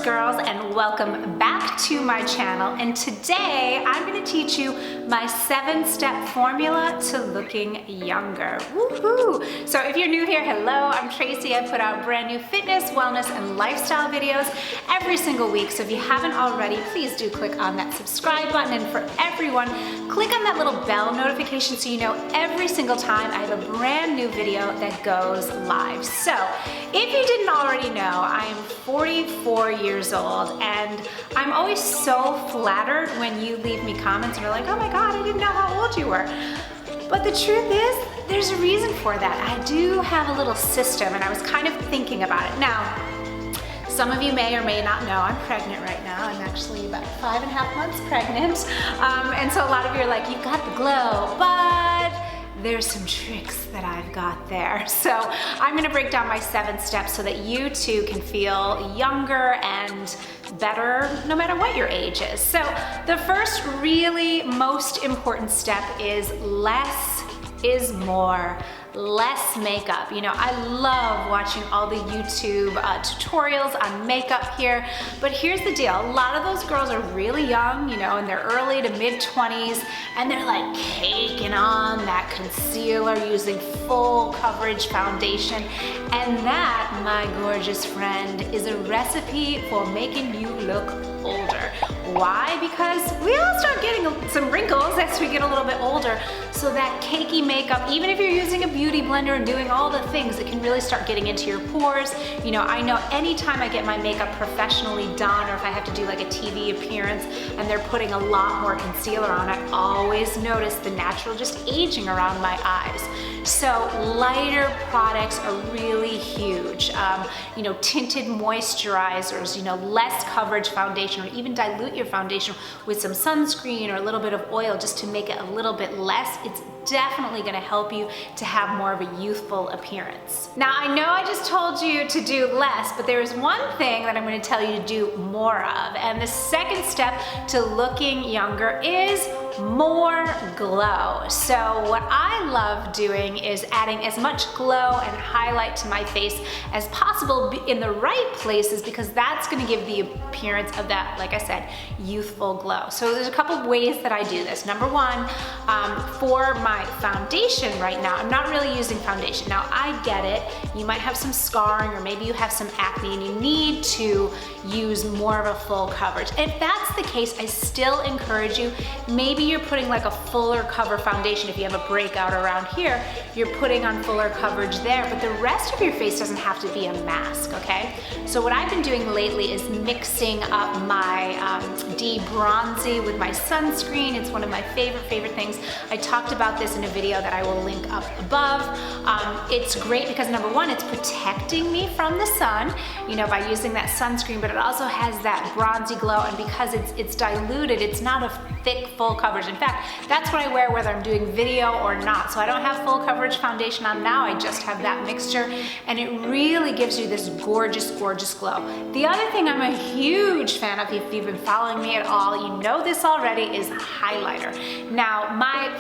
girls, and welcome back to my channel. And today I'm going to teach you my 7-step formula to looking younger. Woohoo! So if you're new here, hello, I'm Tracy. I put out brand new fitness, wellness, and lifestyle videos every single week. So if you haven't already, please do click on that subscribe button. And for everyone, click on that little bell notification so you know every single time I have a brand new video that goes live. So if you didn't already know, I am 44 years old, and I'm always so flattered when you leave me comments and you're like, oh my God, I didn't know how old you were. But the truth is, there's a reason for that. I do have a little system, and I was kind of thinking about it. Now, some of you may or may not know I'm pregnant right now. I'm actually about 5.5 months pregnant. And so a lot of you are like, you've got the glow, but there's some tricks that I've got there. So I'm gonna break down my 7 steps so that you too can feel younger and better no matter what your age is. So the first really most important step is less is more. Less makeup. You know, I love watching all the YouTube tutorials on makeup here, but here's the deal. A lot of those girls are really young, you know, in their early to mid 20s, and they're like caking on that concealer using full coverage foundation. And that, my gorgeous friend, is a recipe for making you look older. Why? Because we all start getting some wrinkles as we get a little bit older. So that cakey makeup, even if you're using a beauty blender and doing all the things, it can really start getting into your pores. You know, I know anytime I get my makeup professionally done, or if I have to do like a TV appearance and they're putting a lot more concealer on, I always notice the natural just aging around my eyes. So lighter products are really huge. You know, tinted moisturizers, you know, less coverage foundation, or even dilute your foundation with some sunscreen or a little bit of oil just to make it a little bit less. It's definitely gonna help you to have more of a youthful appearance. Now, I know I just told you to do less, but there is one thing that I'm gonna tell you to do more of. And the second step to looking younger is more glow. So what I love doing is adding as much glow and highlight to my face as possible in the right places, because that's gonna give the appearance of that, like I said, youthful glow. So there's a couple of ways that I do this. Number one, for my foundation right now, I'm not really using foundation. Now, I get it. You might have some scarring, or maybe you have some acne and you need to use more of a full coverage. If that's the case, I still encourage you, maybe you're putting like a fuller cover foundation. If you have a breakout around here, you're putting on fuller coverage there, but the rest of your face doesn't have to be a mask, okay? So what I've been doing lately is mixing up my de-bronzy with my sunscreen. It's one of my favorite things. I talked about this in a video that I will link up above. It's great because number one, it's protecting me from the sun, you know, by using that sunscreen, but it also has that bronzy glow, and because it's diluted, it's not a thick, full coverage. In fact, that's what I wear whether I'm doing video or not. So I don't have full coverage foundation on now, I just have that mixture, and it really gives you this gorgeous, gorgeous glow. The other thing I'm a huge fan of, if you've been following me at all, you know this already, is highlighter. Now, my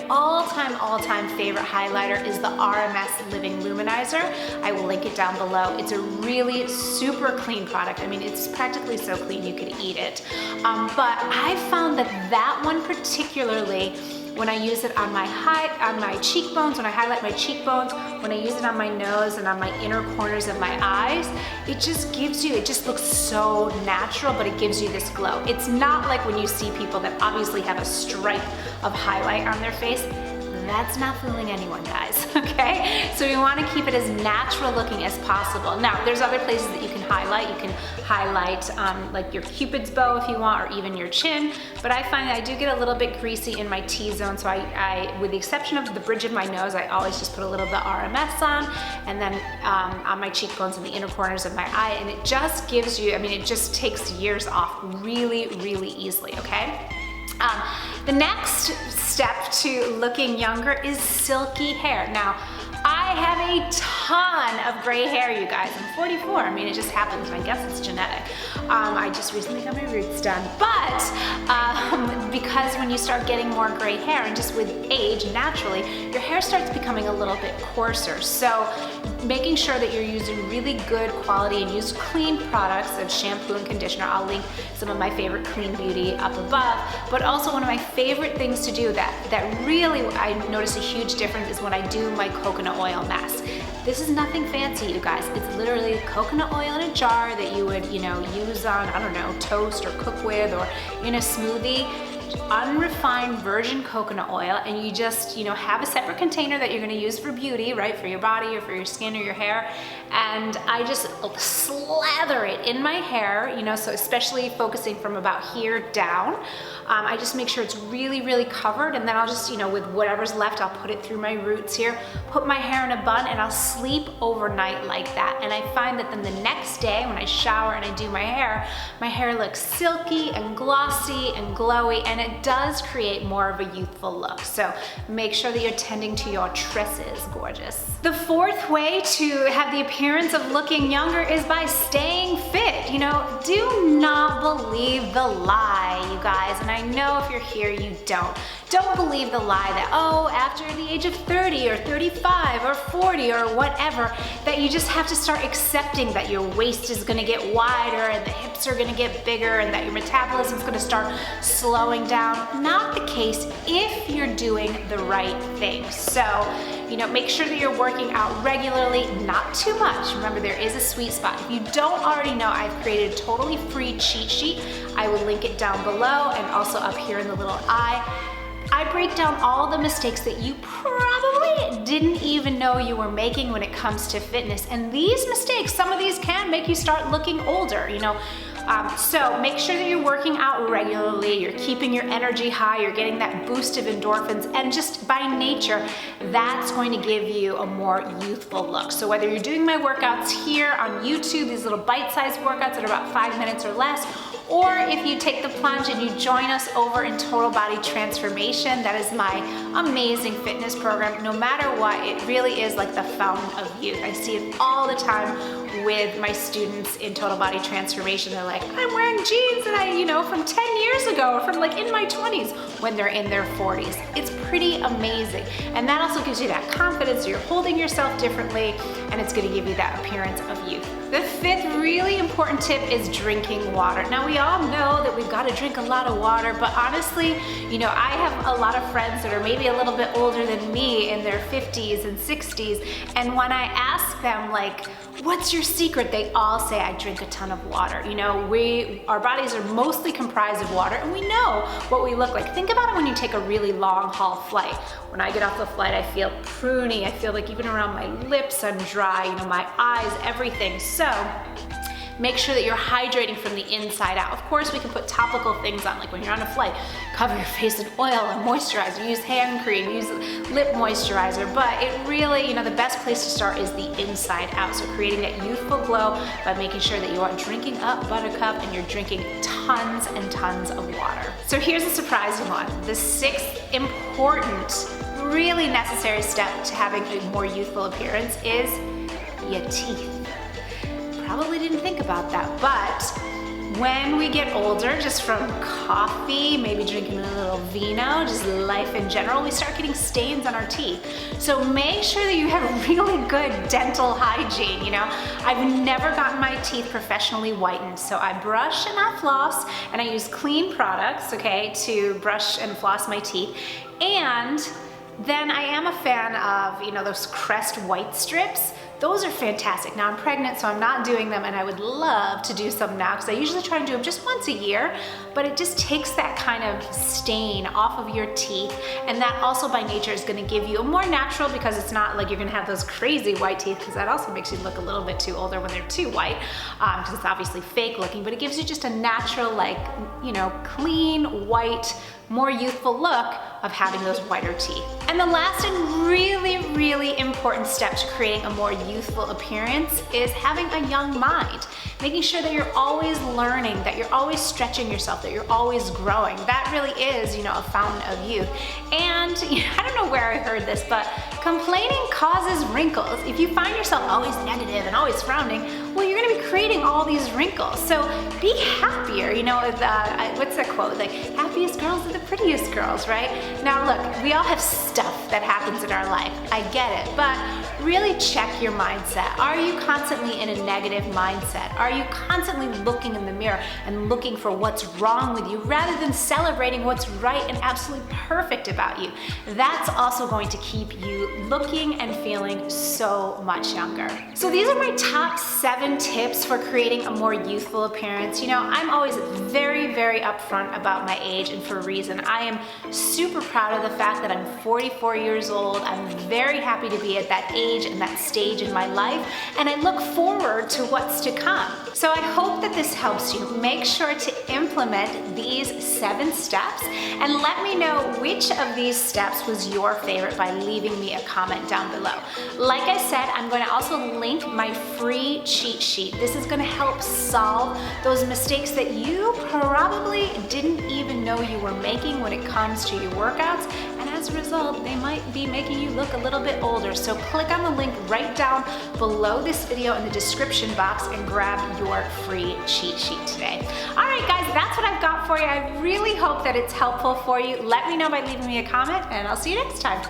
all-time favorite highlighter is the RMS Living Luminizer. I will link it down below. It's a really super clean product. I mean, it's practically so clean you could eat it. But I found that one particularly, when I use it on my cheekbones, when I highlight my cheekbones, when I use it on my nose and on my inner corners of my eyes, it just gives you, it just looks so natural, but it gives you this glow. It's not like when you see people that obviously have a stripe of highlight on their face. That's not fooling anyone, guys, okay? So we want to keep it as natural looking as possible. Now, there's other places that you can highlight. You can highlight like your Cupid's bow if you want, or even your chin, but I find that I do get a little bit greasy in my T-zone, so I, with the exception of the bridge of my nose, I always just put a little of the RMS on, and then on my cheekbones and the inner corners of my eye, and it just gives you, I mean, it just takes years off really, really easily, okay? The next step to looking younger is silky hair. Now, I have a ton of gray hair, you guys. I'm 44. I mean, it just happens. I guess it's genetic. I just recently got my roots done. But because when you start getting more gray hair, and just with age, naturally, your hair starts becoming a little bit coarser. So making sure that you're using really good quality and use clean products of shampoo and conditioner. I'll link some of my favorite clean beauty up above. But also one of my favorite things to do that really I notice a huge difference is when I do my coconut oil mask. This is nothing fancy, you guys. It's literally coconut oil in a jar that you would, use on, I don't know, toast or cook with or in a smoothie. Unrefined virgin coconut oil, and you just have a separate container that you're going to use for beauty, right, for your body or for your skin or your hair, and I just slather it in my hair, so especially focusing from about here down. I just make sure it's really covered, and then I'll just with whatever's left, I'll put it through my roots here, put my hair in a bun, and I'll sleep overnight like that. And I find that then the next day when I shower and I do my hair looks silky and glossy and glowy, and it does create more of a youthful look. So make sure that you're tending to your tresses, gorgeous. The fourth way to have the appearance of looking younger is by staying fit. Do not believe the lie, you guys. And I know if you're here, you don't. Don't believe the lie that, after the age of 30 or 35 or 40 or whatever, that you just have to start accepting that your waist is gonna get wider and the hips are gonna get bigger and that your metabolism is gonna start slowing down. Not the case if you're doing the right things. So, make sure that you're working out regularly, not too much. Remember, there is a sweet spot. If you don't already know, I've created a totally free cheat sheet. I will link it down below and also up here in the little eye. I break down all the mistakes that you probably didn't even know you were making when it comes to fitness. And these mistakes, some of these can make you start looking older, So make sure that you're working out regularly, you're keeping your energy high, you're getting that boost of endorphins, and just by nature, that's going to give you a more youthful look. So whether you're doing my workouts here on YouTube, these little bite-sized workouts that are about 5 minutes or less, or if you take the plunge and you join us over in Total Body Transformation, that is my amazing fitness program. No matter what, it really is like the fountain of youth. I see it all the time with my students in Total Body Transformation. They're like, I'm wearing jeans that from 10 years ago, or from like in my 20s, when they're in their 40s. It's pretty amazing. And that also gives you that confidence, you're holding yourself differently, and it's gonna give you that appearance of youth. The fifth really important tip is drinking water. Now, we all know that we've got to drink a lot of water, but honestly, I have a lot of friends that are maybe a little bit older than me, in their 50s and 60s, and when I ask them, like, what's your secret? They all say, I drink a ton of water. Our bodies are mostly comprised of water, and we know what we look like. Think about it when you take a really long haul flight. When I get off the flight, I feel pruny. I feel like even around my lips, I'm dry, my eyes, everything. So make sure that you're hydrating from the inside out. Of course, we can put topical things on, like when you're on a flight, cover your face in oil and moisturizer, use hand cream, use lip moisturizer, but it really, the best place to start is the inside out. So creating that youthful glow by making sure that you are drinking up Buttercup and you're drinking tons and tons of water. So here's a surprising one. The sixth important, really necessary step to having a more youthful appearance is your teeth. Probably didn't think about that, but when we get older, just from coffee, maybe drinking a little vino, just life in general, we start getting stains on our teeth. So make sure that you have really good dental hygiene. I've never gotten my teeth professionally whitened, so I brush and I floss, and I use clean products, to brush and floss my teeth. And then I am a fan of, those Crest white strips. Those are fantastic. Now I'm pregnant, so I'm not doing them, and I would love to do some now, because I usually try to do them just once a year, but it just takes that kind of stain off of your teeth, and that also by nature is gonna give you a more natural, because it's not like you're gonna have those crazy white teeth, because that also makes you look a little bit too older when they're too white, because it's obviously fake looking, but it gives you just a natural, clean, white, more youthful look of having those whiter teeth. And the last and really important step to creating a more youthful appearance is having a young mind. Making sure that you're always learning, that you're always stretching yourself, that you're always growing. That really is, a fountain of youth. And I don't know where I heard this, but Complaining causes wrinkles. If you find yourself always negative and always frowning, well, you're gonna be creating all these wrinkles. So be happier. You know, what's that quote? Like, happiest girls are the prettiest girls, right? Now look, we all have stuff that happens in our life. I get it, but really check your mindset. Are you constantly in a negative mindset? Are you constantly looking in the mirror and looking for what's wrong with you rather than celebrating what's right and absolutely perfect about you? That's also going to keep you looking and feeling so much younger. So these are my top 7 tips for creating a more youthful appearance. You know, I'm always very, very upfront about my age, and for a reason. I am super proud of the fact that I'm 44 years old. I'm very happy to be at that age and that stage in my life, and I look forward to what's to come. So I hope that this helps you. Make sure to implement these 7 steps and let me know which of these steps was your favorite by leaving me a comment down below. Like I said, I'm going to also link my free cheat sheet. This is going to help solve those mistakes that you probably didn't even know you were making when it comes to your workouts, and as a result, they might be making you look a little bit older. So click on the link right down below this video in the description box and grab your free cheat sheet today. All right, guys, that's what I've got for you. I really hope that it's helpful for you. Let me know by leaving me a comment, and I'll see you next time.